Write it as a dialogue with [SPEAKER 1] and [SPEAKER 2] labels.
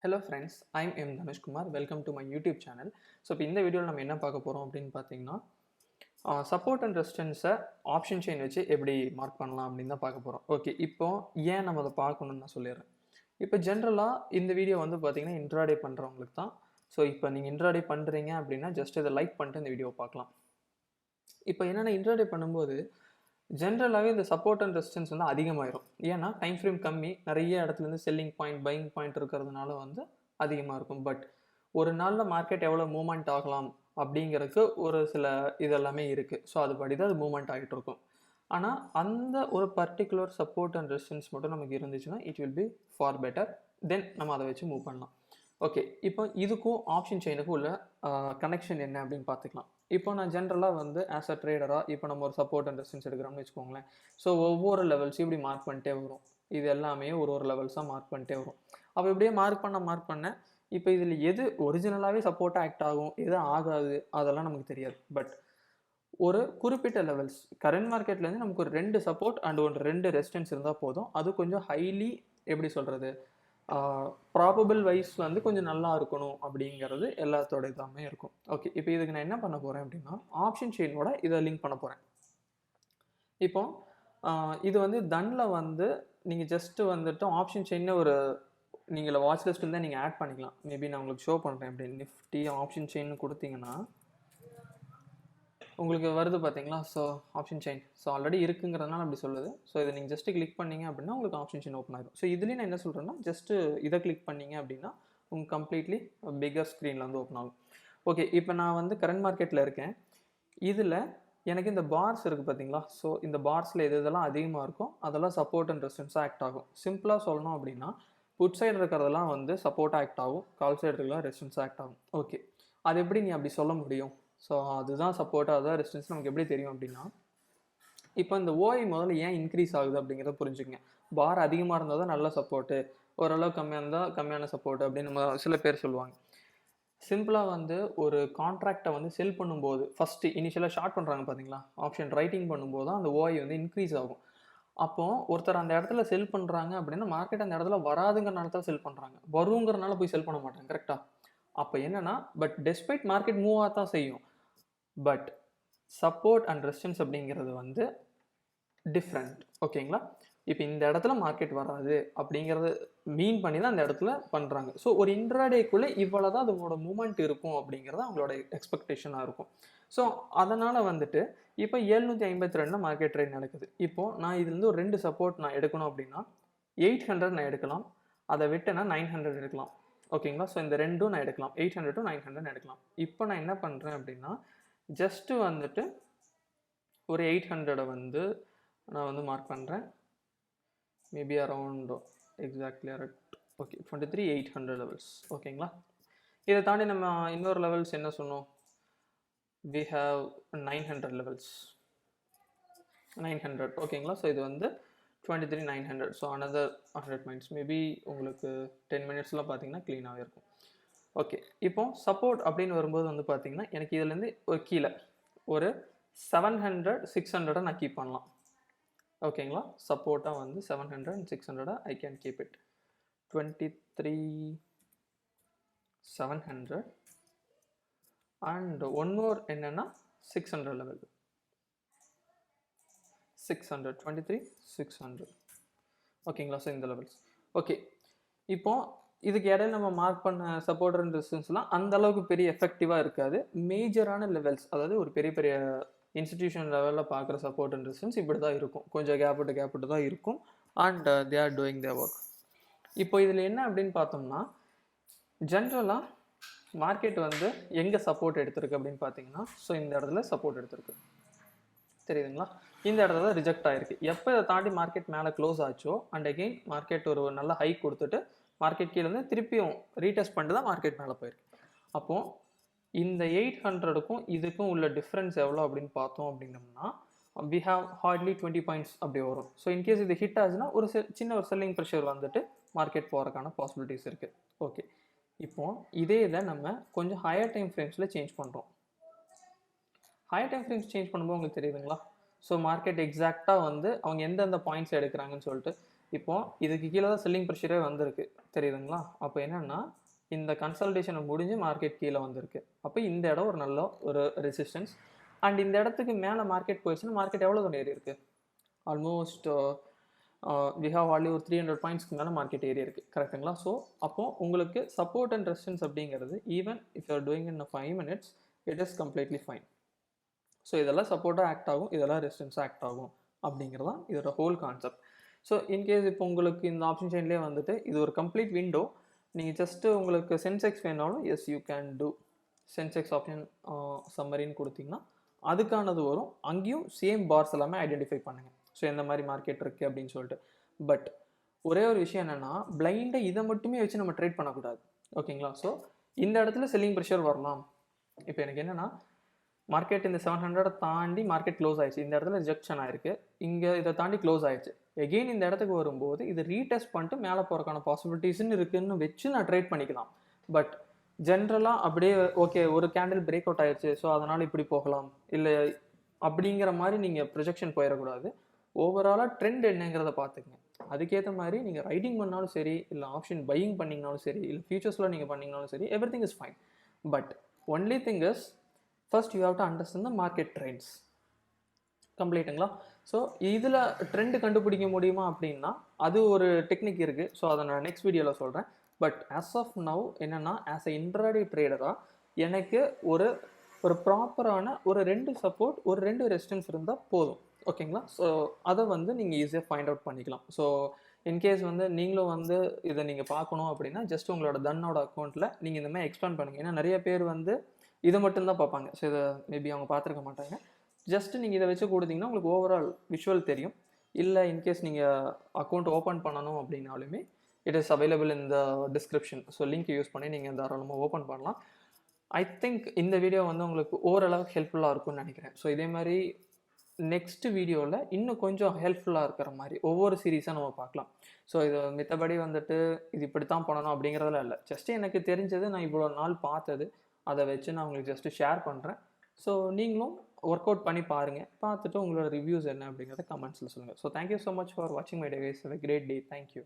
[SPEAKER 1] Hello friends, I'm M. Dhanush Kumar. Welcome to my YouTube channel. So இப்போ இந்த வீடியோவில் நம்ம என்ன பார்க்க போகிறோம் அப்படின்னு பார்த்தீங்கன்னா சப்போர்ட் அண்ட் ரெசிஸ்டன்ஸை ஆப்ஷன் செயின் வச்சு எப்படி மார்க் பண்ணலாம் அப்படின்னு தான் பார்க்க போகிறோம். ஓகே, இப்போ ஏன் நம்ம அதை பார்க்கணும்னு நான் சொல்லிடுறேன். இப்போ ஜென்ரலாக இந்த வீடியோ வந்து பார்த்தீங்கன்னா இன்ட்ராடே பண்ணுறவங்களுக்கு தான். ஸோ இப்போ நீங்கள் இன்ட்ராடே பண்ணுறீங்க அப்படின்னா ஜஸ்ட் இதை லைக் பண்ணிட்டு இந்த வீடியோவை பார்க்கலாம். இப்போ என்னென்னா இன்ட்ராடே பண்ணும்போது ஜென்ரலாகவே இந்த சப்போர்ட் அண்ட் ரெசிஸ்டன்ஸ் வந்து அதிகமாகிடும். ஏன்னா டைம் ஃப்ரேம் கம்மி, நிறைய இடத்துலேருந்து செல்லிங் பாயிண்ட் பையிங் பாயிண்ட் இருக்கிறதுனால வந்து அதிகமாக இருக்கும். பட் ஒரு நாளில் மார்க்கெட் எவ்வளோ மூவ்மெண்ட் ஆகலாம் அப்படிங்கிறதுக்கு ஒரு சில இதெல்லாமே இருக்குது. ஸோ அதுபடி தான் அது மூவ்மெண்ட் ஆகிட்டு இருக்கும். ஆனால் அந்த ஒரு பர்டிகுலர் சப்போர்ட் அண்ட் ரெசிஸ்டன்ஸ் மட்டும் நமக்கு இருந்துச்சுன்னா it will be far better. Then நம்ம அதை வச்சு மூவ் பண்ணலாம். ஓகே, இப்போ இதுக்கும் ஆப்ஷன் செயினுக்கும் உள்ள கனெக்ஷன் என்ன அப்படின்னு பார்த்துக்கலாம். இப்போ நான் ஜென்ரலாக வந்து ஆஸ் அ ட்ரேடராக இப்போ நம்ம ஒரு சப்போர்ட் அண்ட் ரெசிஸ்டன்ஸ் எடுக்கிறோம்னு வச்சுக்கோங்களேன். ஸோ ஒவ்வொரு லெவல்ஸையும் இப்படி மார்க் பண்ணிட்டே வரும். இது எல்லாமே ஒரு லெவல்ஸாக மார்க் பண்ணிட்டே வரும். அப்போ இப்படியே மார்க் பண்ண இப்போ இதில் எது ஒரிஜினலாகவே சப்போர்ட்டாக ஆக்ட் ஆகும், எது ஆகாது, அதெல்லாம் நமக்கு தெரியாது. பட் ஒரு குறிப்பிட்ட லெவல்ஸ் கரண்ட் மார்க்கெட்லேருந்து நமக்கு ஒரு 2 சப்போர்ட் அண்ட் 2 ரெசிஸ்டன்ஸ் இருந்தால் போதும். அது கொஞ்சம் ஹைலி எப்படி சொல்கிறது, ப்ராபபிள் வைஸ் வந்து கொஞ்சம் நல்லா இருக்கணும் அப்படிங்கிறது எல்லாத்தோட இதாமே இருக்கும். ஓகே, இப்போ இதுக்கு நான் என்ன பண்ண போகிறேன் அப்படின்னா ஆப்ஷன் செயினோட இதை லிங்க் பண்ண போகிறேன். இப்போ இது வந்து தனில் வந்து நீங்கள் ஜஸ்ட்டு வந்துட்டு ஆப்ஷன் செயின்னு ஒரு நீங்கள் வாட்ச் லிஸ்ட் இருந்தால் நீங்கள் ஆட் பண்ணிக்கலாம். மேபி நான் உங்களுக்கு ஷோ பண்ணுறேன். அப்படி நிஃப்டி ஆப்ஷன் செயின்னு கொடுத்தீங்கன்னா உங்களுக்கு வருது பார்த்தீங்களா. So option chain so already இருக்குங்கிறதுனால அப்படி சொல்லுது. ஸோ இதை நீங்கள் ஜஸ்ட்டு கிளிக் பண்ணிங்க அப்படின்னா உங்களுக்கு ஆப்ஷன் செயின் ஓப்பன் ஆகிடும். ஸோ இதுலேயும் நான் என்ன சொல்கிறேன்னா ஜஸ்ட்டு இதை கிளிக் பண்ணிங்க அப்படின்னா உங்களுக்கு கம்ப்ளீட்லி பிக்கர் ஸ்க்ரீனில் வந்து ஓப்பன் ஆகும். ஓகே, இப்போ நான் வந்து கரண்ட் மார்க்கெட்டில் இருக்கேன். இதில் எனக்கு இந்த பார்ஸ் இருக்குது பார்த்தீங்களா. ஸோ இந்த பார்ஸில் இதெல்லாம் அதிகமாக இருக்கும், அதெல்லாம் சப்போர்ட் அண்ட் ரெசிஸ்டன்ஸாக ஆக்ட் ஆகும். சிம்பிளாக சொல்லணும் அப்படின்னா புட் சைடு இருக்கிறதெல்லாம் வந்து சப்போர்ட் ஆக்ட் ஆகும், கால் சைடு இருக்கலாம் ரெசிஸ்டன்ஸ் ஆக்ட் ஆகும். ஓகே, அது எப்படி நீ அப்படி சொல்ல முடியும்? ஸோ அதுதான் சப்போர்ட், அதுதான் ரெசிஸ்டன்ஸ் நமக்கு எப்படி தெரியும் அப்படின்னா இப்போ இந்த ஓஐ முதல்ல ஏன் இன்க்ரீஸ் ஆகுது அப்படிங்கிறத புரிஞ்சுக்கங்க. பார் அதிகமாக இருந்தால் தான் நல்ல சப்போர்ட்டு, ஓரளவு கம்மியாக இருந்தால் கம்மியான சப்போர்ட் அப்படின்னு நம்ம சில பேர் சொல்லுவாங்க. சிம்பிளாக வந்து ஒரு கான்ட்ராக்டை வந்து செல் பண்ணும்போது ஃபஸ்ட்டு இனிஷியலாக ஷார்ட் பண்ணுறாங்க பார்த்தீங்களா, ஆப்ஷன் ரைட்டிங் பண்ணும்போது தான் அந்த ஓஐ வந்து இன்க்ரீஸ் ஆகும். அப்போது ஒருத்தர் அந்த இடத்துல செல் பண்ணுறாங்க அப்படின்னா மார்க்கெட் அந்த இடத்துல வராதுங்கிறனால தான் செல் பண்ணுறாங்க, வருங்கிறனால போய் செல் பண்ண மாட்டாங்க. கரெக்டாக? அப்போ என்னென்னா பட் டெஸ்பைட் மார்க்கெட் மூவ் ஆக தான் செய்யும். பட் சப்போர்ட் அண்ட் ரெசிஸ்டன்ஸ் அப்படிங்கிறது வந்து டிஃப்ரெண்ட். ஓகேங்களா? இப்போ இந்த இடத்துல மார்க்கெட் வராது அப்படிங்கிறத மீன் பண்ணி தான் அந்த இடத்துல பண்ணுறாங்க. ஸோ ஒரு இன்ட்ராடேக்குள்ளே இவ்வளோ தான் அதோட மூமெண்ட் இருக்கும் அப்படிங்கிறது அவங்களோட எக்ஸ்பெக்டேஷனாக இருக்கும். ஸோ அதனால் வந்துட்டு இப்போ 752 மார்க்கெட் ட்ரேட் நடக்குது. இப்போது நான் இதுலேருந்து ஒரு 2 சப்போர்ட் நான் எடுக்கணும் அப்படின்னா 800 நான் எடுக்கலாம், அதை விட்டுனா 900 எடுக்கலாம். ஓகேங்களா? ஸோ இந்த ரெண்டும் நான் எடுக்கலாம், 800 to 900 எடுக்கலாம். இப்போ நான் என்ன பண்ணுறேன் அப்படின்னா ஜஸ்ட்டு வந்துட்டு ஒரு 800 வந்து நான் வந்து மார்க் பண்ணுறேன். Maybe around exactly okay 23,800 levels. ஓகேங்களா? இதை தாண்டி நம்ம இன்னொரு லெவல்ஸ் என்ன சொன்னோம், வி ஹாவ் 900 லெவல்ஸ், 900. ஓகேங்களா? ஸோ இது வந்து 23,900. So another 100 points. மேபி உங்களுக்கு 10 மினிட்ஸில் பார்த்தீங்கன்னா க்ளீனாகவே இருக்கும். ஓகே, இப்போ சப்போர்ட் அப்படின்னு வரும்போது வந்து பார்த்தீங்கன்னா எனக்கு இதுலேருந்து ஒரு கீழே ஒரு 700 600 நான் கீப் பண்ணலாம். ஓகேங்களா? சப்போர்ட்டாக வந்து 700 and 600 I can keep it. 23,700 and one more என்னென்னா 600 லெவல், 600 23,600. ஓகேங்களா? ஸோ இந்த லெவல்ஸ். ஓகே, இப்போ இதுக்கு இடையில நம்ம மார்க் பண்ண சப்போர்ட் அண்ட் ரெசிஸ்டன்ஸ்லாம் அந்த அளவுக்கு பெரிய எஃபெக்டிவாக இருக்காது. மேஜரான லெவல்ஸ், அதாவது ஒரு பெரிய பெரிய இன்ஸ்டிடியூஷன் லெவலில் பார்க்குற சப்போர்ட் அண்ட் ரெசிஸ்டன்ஸ் இப்படி தான் இருக்கும், கொஞ்சம் கேப் விட்டு தான் இருக்கும். And they are doing there work. இப்போ இதில் என்ன அப்படின்னு பார்த்தோம்னா ஜென்ரலாக மார்க்கெட் வந்து எங்கே சப்போர்ட் எடுத்திருக்கு அப்படின்னு பார்த்தீங்கன்னா ஸோ இந்த இடத்துல சப்போர்ட் எடுத்திருக்கு, தெரியுதுங்களா? இந்த இடத்துல தான் ரிஜெக்ட் ஆகிருக்கு. எப்போ இதை தாண்டி மார்க்கெட் மேலே க்ளோஸ் ஆச்சோ அண்ட் அகெயின் மார்க்கெட் ஒரு நல்ல ஹைக் கொடுத்துட்டு மார்க்கெட் கீழே வந்து திருப்பியும் ரீடெஸ்ட் பண்ணிட்டு தான் மார்க்கெட் மேலே போயிருக்கு. அப்போது இந்த 800க்கும் இதுக்கும் உள்ள டிஃப்ரென்ஸ் எவ்வளோ அப்படின்னு பார்த்தோம் அப்படின்னம்னா வி ஹாவ் ஹார்ட்லி 20 பாயிண்ட்ஸ் அப்படி வரும். ஸோ இன்கேஸ் இது ஹிட் ஆச்சுன்னா ஒரு சின்ன ஒரு செல்லிங் ப்ரெஷர் வந்துட்டு மார்க்கெட் போகிறதுக்கான பாசிபிலிட்டிஸ் இருக்குது. ஓகே, இப்போது இதே இதை நம்ம கொஞ்சம் ஹையர் டைம் ஃப்ரேம்ஸில் சேஞ்ச் பண்ணுறோம். ஹையர் டைம் ஃப்ரேம்ஸ் சேஞ்ச் பண்ணும்போது உங்களுக்கு தெரியுதுங்களா. ஸோ மார்க்கெட் எக்ஸாக்டாக வந்து அவங்க எந்தெந்த பாயிண்ட்ஸ் எடுக்கிறாங்கன்னு சொல்லிட்டு இப்போ இதுக்கு கீழே தான் செல்லிங் ப்ரெஷரே வந்திருக்கு தெரியுதுங்களா? அப்போ என்னன்னா இந்த கன்சல்டேஷனை முடிஞ்சு மார்க்கெட் கீழே வந்திருக்கு. அப்போ இந்த இடம் ஒரு நல்ல ஒரு ரெசிஸ்டன்ஸ். அண்ட் இந்த இடத்துக்கு மேலே மார்க்கெட் போயிடுச்சுன்னா மார்க்கெட் எவ்வளோ தூரம் ஏறி இருக்கு? ஆல்மோஸ்ட் வி ஹாவ் ஆல்ரெடி ஒரு 300 பாயிண்ட்ஸ்க்கு மேலே மார்க்கெட் ஏறி இருக்குது கரெக்டுங்களா? ஸோ அப்போது உங்களுக்கு சப்போர்ட் அண்ட் ரெசிஸ்டன்ஸ் அப்படிங்கிறது even if you are doing in 5 minutes it is completely fine. So இதெல்லாம் சப்போர்ட்டாக ஆக்ட் ஆகும், இதெல்லாம் ரெசிஸ்டன்ஸாக ஆக்ட் ஆகும் அப்படிங்கிறதான் இதோட ஹோல் கான்செப்ட். ஸோ இன்கேஸ் இப்போ உங்களுக்கு இந்த ஆப்ஷன் செயின்லேயே வந்துட்டு இது ஒரு கம்ப்ளீட் விண்டோ, நீங்கள் ஜஸ்ட்டு உங்களுக்கு சென்செக்ஸ் வேணாலும் as you can do Sensex option சம்மரின்னு கொடுத்தீங்கன்னா அதுக்கானது வரும். அங்கேயும் சேம் பார்ஸ் எல்லாமே ஐடென்டிஃபை பண்ணுங்கள். ஸோ எந்த மாதிரி மார்க்கெட் இருக்குது அப்படின்னு சொல்லிட்டு. பட் ஒரே ஒரு விஷயம் என்னென்னா பிளைண்டாக இதை மட்டுமே வச்சு நம்ம ட்ரேட் பண்ணக்கூடாது, ஓகேங்களா? ஸோ இந்த இடத்துல செல்லிங் ப்ரெஷர் வரலாம். இப்போ எனக்கு என்னென்னா மார்க்கெட் இந்த 700 தாண்டி மார்க்கெட் க்ளோஸ் ஆயிடுச்சு, இந்த இடத்துல ரிஜெக்ஷன் ஆயிருக்கு, இங்கே இதை தாண்டி க்ளோஸ் ஆயிடுச்சு. எகெயின் இந்த இடத்துக்கு வரும்போது இது ரீடெஸ்ட் பண்ணிட்டு மேலே போகிறக்கான பாசிபிலிட்டிஸ்ன்னு இருக்குன்னு வச்சு நான் ட்ரேட் பண்ணிக்கலாம். பட் ஜென்ரலாக அப்படியே ஓகே ஒரு கேண்டில் பிரேக் அவுட் ஆயிடுச்சு ஸோ அதனால் இப்படி போகலாம் இல்லை அப்படிங்கிற மாதிரி நீங்கள் ப்ரொஜெக்ஷன் போயிடக்கூடாது. ஓவராலாக ட்ரெண்ட் என்னங்கிறத பார்த்துக்குங்க. அதுக்கேற்ற மாதிரி நீங்கள் ரைடிங் பண்ணாலும் சரி, இல்லை ஆப்ஷன் பையிங் பண்ணிங்கனாலும் சரி, இல்லை ஃபியூச்சர்ஸில் நீங்கள் பண்ணிங்கனாலும் சரி, everything is fine. But only thing is first you have to understand the market trends. கம்ப்ளீட்டுங்களா? ஸோ இதில் ட்ரெண்டு கண்டுபிடிக்க முடியுமா அப்படின்னா அது ஒரு டெக்னிக் இருக்குது. ஸோ அதை நான் நெக்ஸ்ட் வீடியோவில் சொல்கிறேன். பட் ஆஸ் ஆஃப் நவ் என்னென்னா ஆஸ் எ இன்ட்ராடே ட்ரேடராக எனக்கு ஒரு ப்ராப்பரான ஒரு 2 சப்போர்ட் ஒரு 2 ரெசிஸ்டன்ஸ் இருந்தால் போதும், ஓகேங்களா? ஸோ அதை வந்து நீங்கள் ஈஸியாக ஃபைண்ட் அவுட் பண்ணிக்கலாம். ஸோ இன்கேஸ் வந்து நீங்களும் வந்து இதை நீங்கள் பார்க்கணும் அப்படின்னா ஜஸ்ட் உங்களோட தன்னோட அக்கௌண்ட்டில் நீங்கள் இந்த மாதிரி எக்ஸ்பேண்ட் பண்ணுங்கள். ஏன்னா நிறைய பேர் வந்து இதை மட்டும்தான் பார்ப்பாங்க. ஸோ இதை மேபி அவங்க பார்த்துருக்க மாட்டாங்க. ஜஸ்ட்டு நீங்கள் இதை வச்சு கொடுத்தீங்கன்னா உங்களுக்கு ஓவரால் விஷுவல் தெரியும். இல்லை இன்கேஸ் நீங்கள் அக்கௌண்ட் ஓப்பன் பண்ணணும் அப்படின்னாலுமே it is available in the description. So link use பண்ணி நீங்கள் தாராளமாக ஓப்பன் பண்ணலாம். ஐ திங்க் இந்த வீடியோ வந்து உங்களுக்கு ஓரளவுக்கு ஹெல்ப்ஃபுல்லாக இருக்கும்னு நினைக்கிறேன். ஸோ இதே மாதிரி நெக்ஸ்ட் வீடியோவில் இன்னும் கொஞ்சம் ஹெல்ப்ஃபுல்லாக இருக்கிற மாதிரி ஒவ்வொரு சீரீஸாக நம்ம பார்க்கலாம். ஸோ இது மித்தபடி வந்துட்டு இது இப்படி தான் பண்ணணும் அப்படிங்கிறதுல இல்லை. ஜஸ்ட்டு எனக்கு தெரிஞ்சது நான் இவ்வளோ நாள் பார்த்தது அதை வச்சு நான் உங்களுக்கு ஜஸ்ட்டு ஷேர் பண்ணுறேன். ஸோ நீங்களும் ஒர்க் அவுட் பண்ணி பாருங்கள். பார்த்துட்டு உங்களோட ரிவ்யூஸ் என்ன அப்படிங்கிறத கமெண்ட்ஸில் சொல்லுங்கள். So thank you so much for வாட்சிங் my day. Have a great day. Thank you.